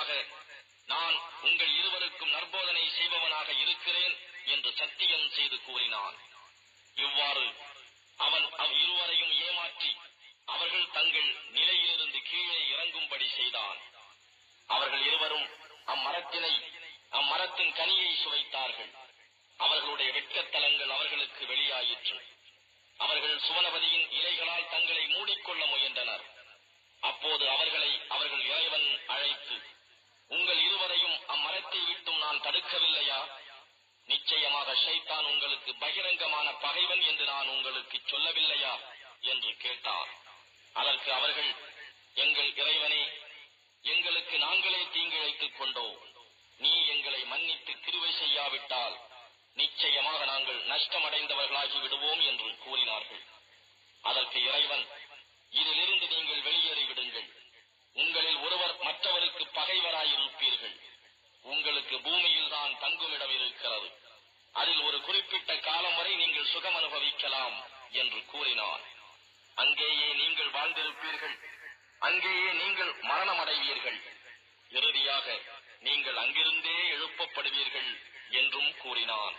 நிச்சயமாக நான் உங்கள் இருவருக்கும் நற்போதனை செய்பவனாக இருக்கிறேன் என்று சத்தியம் செய்து கூறினான். இவ்வாறு அவன் இருவரையும் ஏமாற்றி அவர்கள் தங்கள் நிலையிலிருந்து கீழே இறங்கும்படி செய்தான். அவர்கள் இருவரும் அம்மரத்தின் கனியை சுவைத்தார்கள். அவர்களுடைய வெட்கத்தலங்கள் அவர்களுக்கு வெளியாயிற்று. அவர்கள் சுவனபதியின் இலைகளால் தங்களை மூடிக்கொள்ள முயன்றனர். அப்போது அவர்கள் இறைவன் அழைத்து, உங்கள் இருவரையும் அம்மரத்தை விட்டும் நான் தடுக்கவில்லையா? நிச்சயமாக ஷைத்தான் உங்களுக்கு பகிரங்கமான பகைவன் என்று நான் உங்களுக்கு சொல்லவில்லையா என்று கேட்டார். அதற்கு அவர்கள், எங்கள் இறைவனே, எங்களுக்கு நாங்களே தீங்கிழைத்துக் கொண்டோம். நீ எங்களை மன்னித்து கிருபை செய்யாவிட்டால் நிச்சயமாக நாங்கள் நஷ்டமடைந்தவர்களாகி விடுவோம் என்று கூறினார்கள். அதற்கு இறைவன், இதிலிருந்து நீங்கள் வெளியேறிவிடுங்கள். உங்களில் ஒருவர் மற்றவருக்கு பகைவராயிருப்பீர்கள். உங்களுக்கு பூமியில் தான் தங்குமிடம் இருக்கிறது. அதில் ஒரு குறிப்பிட்ட காலம் வரை நீங்கள் சுகம் அனுபவிக்கலாம் என்று கூறினார். அங்கேயே நீங்கள் வாழ்ந்திருப்பீர்கள். அங்கேயே நீங்கள் மரணமடைவீர்கள். இறுதியாக நீங்கள் அங்கிருந்தே எழுப்பப்படுவீர்கள் என்றும் கூறினான்.